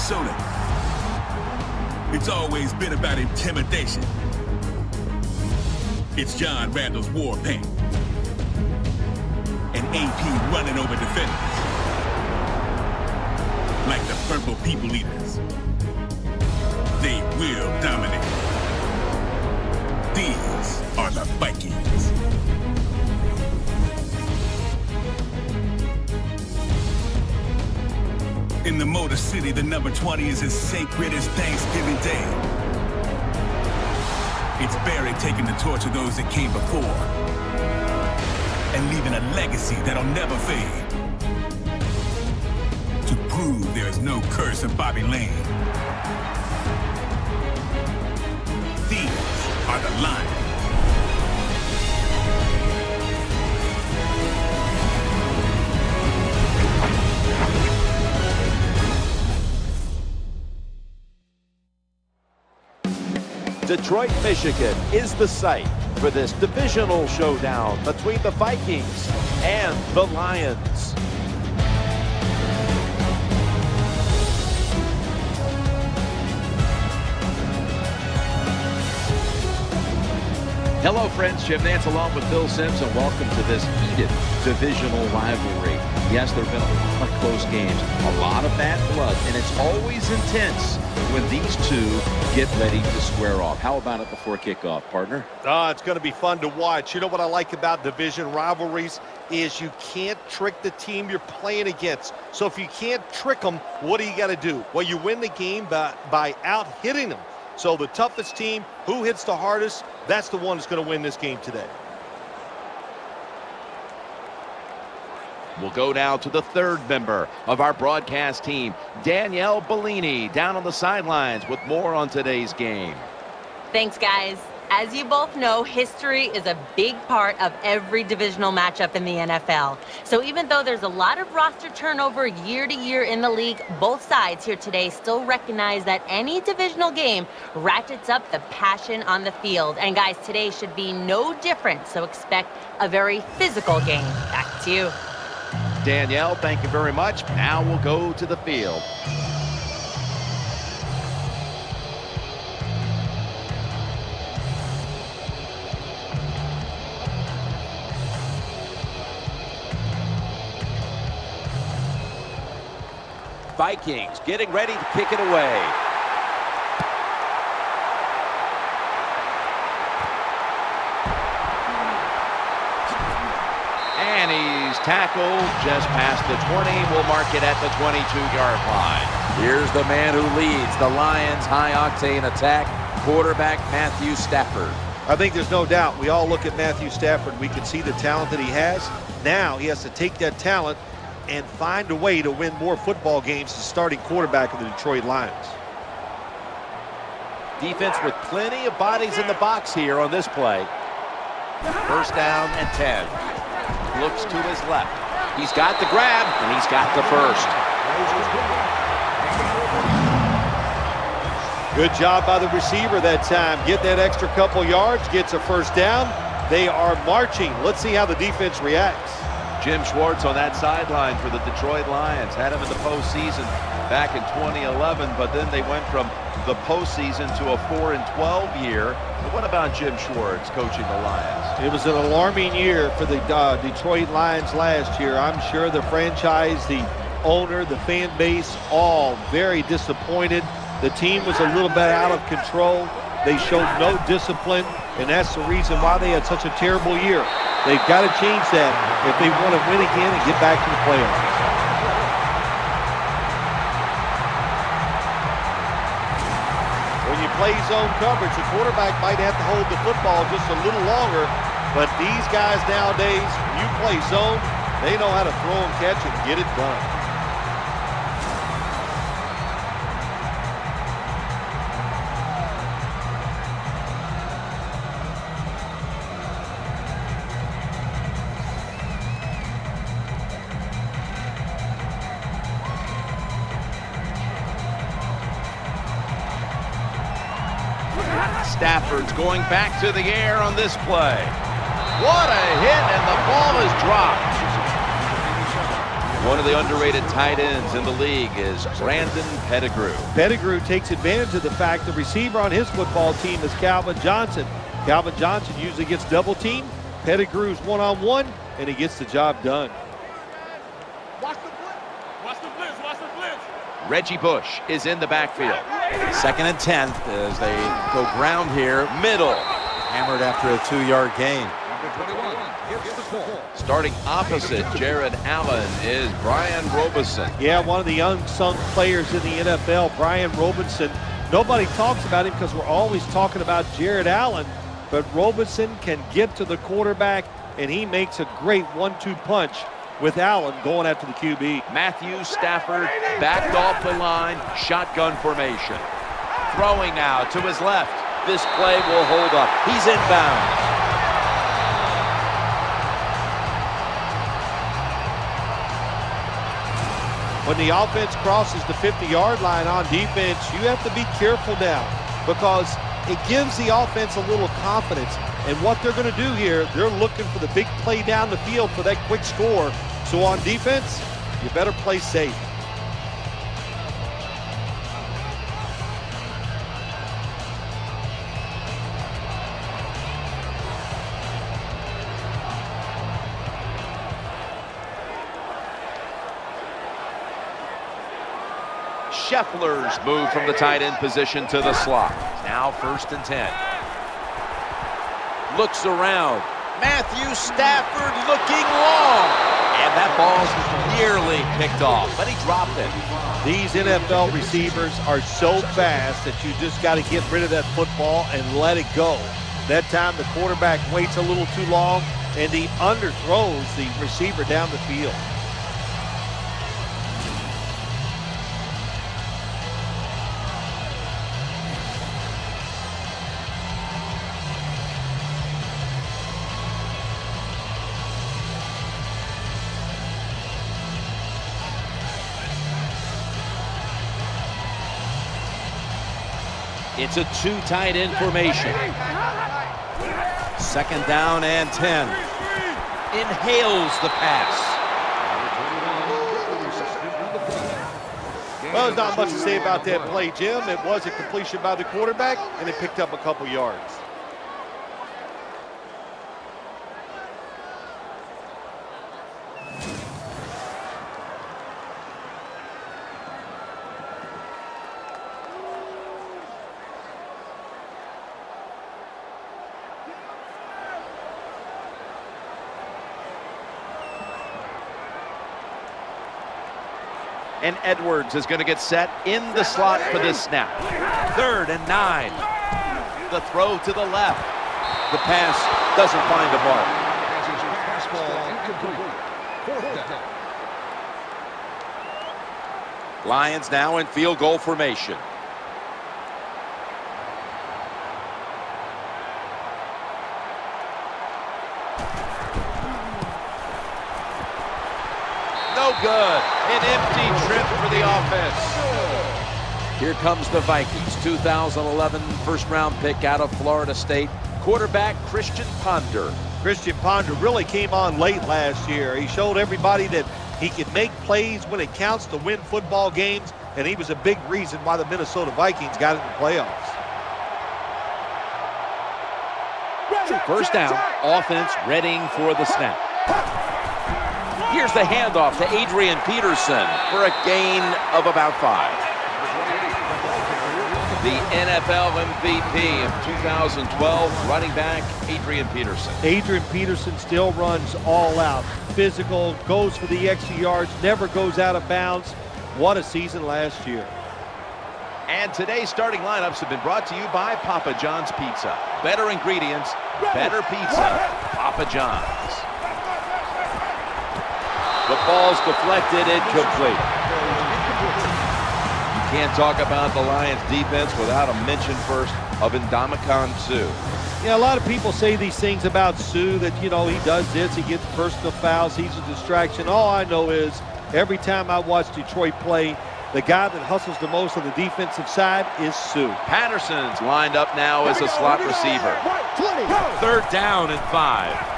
Minnesota. It's always been about intimidation. It's John Randall's war paint. And AP running over defenders. Like the purple people eaters. They will dominate. These are the Vikings. In the Motor City, the number 20 is as sacred as Thanksgiving Day. It's Barry taking the torch of those that came before and leaving a legacy that'll never fade. To prove there is no curse of Bobby Lane. These are the Lions. Detroit, Michigan is the site for this divisional showdown between the Vikings and the Lions. Hello, friends. Jim Nance along with Bill Sims, and welcome to this heated divisional rivalry. Yes, there have been a lot of close games, a lot of bad blood, and it's always intense when these two get ready to square off. How about it before kickoff, partner? It's going to be fun to watch. You know what I like about division rivalries is you can't trick the team you're playing against. So if you can't trick them, what do you got to do? Well, you win the game by out-hitting them. So the toughest team, who hits the hardest, that's the one that's going to win this game today. We'll go now to the third member of our broadcast team, Danielle Bellini, down on the sidelines with more on today's game. Thanks, guys. As you both know, history is a big part of every divisional matchup in the NFL. So even though there's a lot of roster turnover year to year in the league, both sides here today still recognize that any divisional game ratchets up the passion on the field. And guys, today should be no different, so expect a very physical game. Back to you. Danielle, thank you very much. Now we'll go to the field. Vikings getting ready to kick it away. And he's tackled just past the 20. We'll mark it at the 22-yard line. Here's the man who leads the Lions' high-octane attack, quarterback Matthew Stafford. I think there's no doubt. We all look at Matthew Stafford. We can see the talent that he has. Now he has to take that talent and find a way to win more football games as starting quarterback of the Detroit Lions. Defense with plenty of bodies in the box here on this play. First down and 10. Looks to his left. He's got the grab, and he's got the first. Good job by the receiver that time. Get that extra couple yards, gets a first down. They are marching. Let's see how the defense reacts. Jim Schwartz on that sideline for the Detroit Lions. Had him in the postseason back in 2011, but then they went from the postseason to a 4-12 year. But what about Jim Schwartz coaching the Lions? It was an alarming year for the Detroit Lions last year. I'm sure the franchise, the owner, the fan base, all very disappointed. The team was a little bit out of control. They showed no discipline, and that's the reason why they had such a terrible year. They've got to change that if they want to win again and get back to the playoffs. When you play zone coverage, the quarterback might have to hold the football just a little longer, but these guys nowadays, when you play zone, they know how to throw and catch and get it done. Stafford's going back to the air on this play. What a hit, and the ball is dropped. One of the underrated tight ends in the league is Brandon Pettigrew. Pettigrew takes advantage of the fact the receiver on his football team is Calvin Johnson. Calvin Johnson usually gets double teamed. Pettigrew's one-on-one, and he gets the job done. Watch the blitz. Watch the blitz. Watch the blitz. Reggie Bush is in the backfield. 2nd and 10 as they go ground here. Middle. Hammered after a 2-yard gain. Starting opposite Jared Allen is Brian Robeson. Yeah, one of the unsung players in the NFL, Brian Robeson. Nobody talks about him because we're always talking about Jared Allen, but Robeson can get to the quarterback, and he makes a great 1-2 punch with Allen going after the QB. Matthew Stafford backed off the line, shotgun formation. Throwing now to his left. This play will hold up. He's inbounds. When the offense crosses the 50-yard line on defense, you have to be careful now because it gives the offense a little confidence. And what they're going to do here, they're looking for the big play down the field for that quick score. So on defense, you better play safe. Scheffler's move from the tight end position to the slot. Now 1st and 10. Looks around. Matthew Stafford looking long. And that ball's nearly picked off, but he dropped it. These NFL receivers are so fast that you just got to get rid of that football and let it go. That time the quarterback waits a little too long and he underthrows the receiver down the field. It's a 2 tight end formation. 2nd down and 10. Inhales the pass. Well, there's not much to say about that play, Jim. It was a completion by the quarterback, and it picked up a couple yards. And Edwards is going to get set in the slot for this snap. 3rd and 9. The throw to the left. The pass doesn't find the mark. Lions now in field goal formation. No good. An empty trip for the offense. Here comes the Vikings. 2011 first-round pick out of Florida State. Quarterback Christian Ponder. Christian Ponder really came on late last year. He showed everybody that he could make plays when it counts to win football games, and he was a big reason why the Minnesota Vikings got in the playoffs. 1st down, offense readying for the snap. Here's the handoff to Adrian Peterson for a gain of about 5. The NFL MVP of 2012, running back Adrian Peterson. Adrian Peterson still runs all out. Physical, goes for the extra yards, never goes out of bounds. What a season last year. And today's starting lineups have been brought to you by Papa John's Pizza. Better ingredients, better pizza, Papa John's. The ball's deflected, incomplete. You can't talk about the Lions defense without a mention first of Ndamukong Suh. Yeah, a lot of people say these things about Suh that, you know, he does this, he gets personal fouls, he's a distraction. All I know is every time I watch Detroit play, the guy that hustles the most on the defensive side is Suh. Patterson's lined up now as a slot receiver. 3rd down and 5.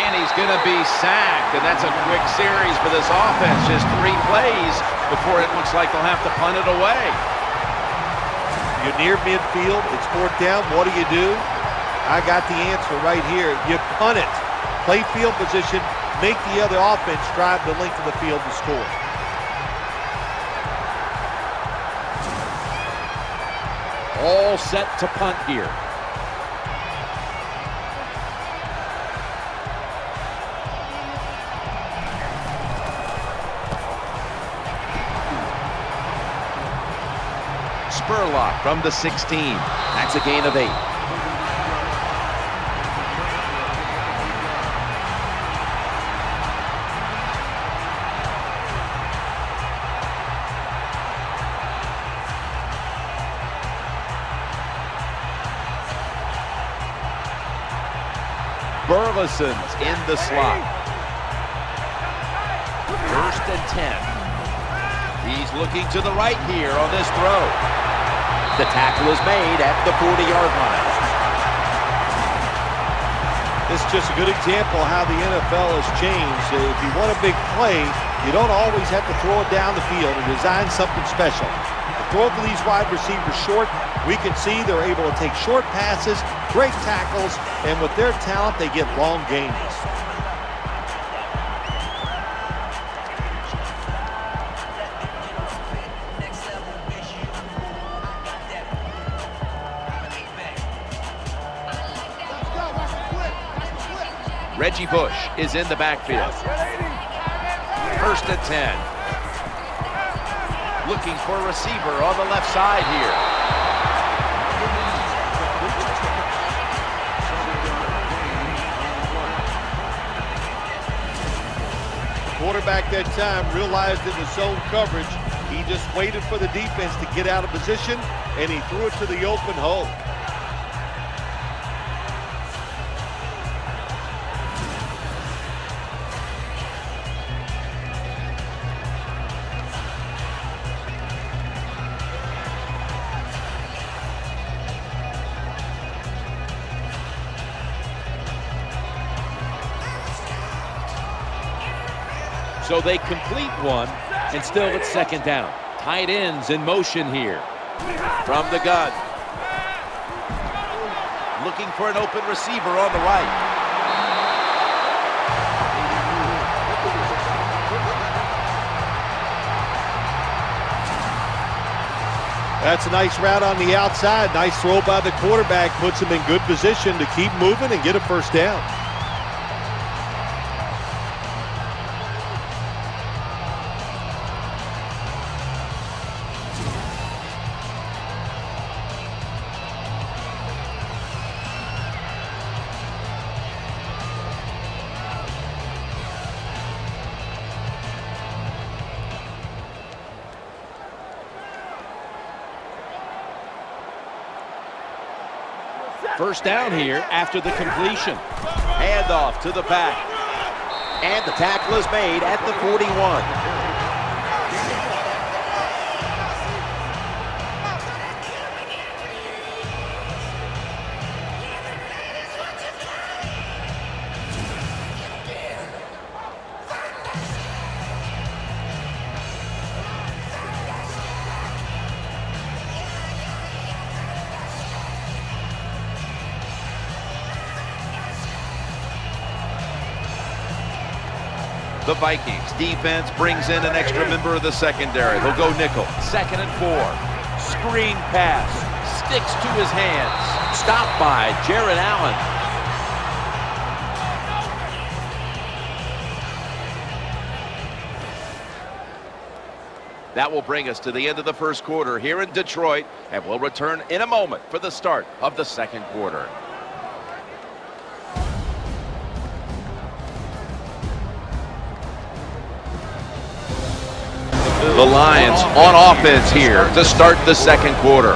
And he's going to be sacked, and that's a quick series for this offense. Just 3 plays before it looks like they'll have to punt it away. You're near midfield. It's 4th down. What do? I got the answer right here. You punt it. Play field position. Make the other offense drive the length of the field to score. All set to punt here. Spurlock from the 16. That's a gain of 8. Burleson's in the slot. 1st and 10. He's looking to the right here on this throw. The tackle is made at the 40-yard line. This is just a good example of how the NFL has changed. If you want a big play, you don't always have to throw it down the field and design something special. The throw for these wide receivers short, we can see they're able to take short passes, great tackles, and with their talent, they get long gains. Reggie Bush is in the backfield. 1st and 10. Looking for a receiver on the left side here. Quarterback that time realized in the zone coverage, he just waited for the defense to get out of position, and he threw it to the open hole. So they complete one, and still it's 2nd down. Tight ends in motion here. From the gun. Looking for an open receiver on the right. That's a nice route on the outside. Nice throw by the quarterback. Puts him in good position to keep moving and get a 1st down. First down here after the completion. Handoff to the back. And the tackle is made at the 41. The Vikings defense brings in an extra member of the secondary. They'll go nickel. 2nd and 4. Screen pass. Sticks to his hands. Stopped by Jared Allen. That will bring us to the end of the 1st quarter here in Detroit, and we'll return in a moment for the start of the 2nd quarter. The Lions on offense here to start the 2nd quarter.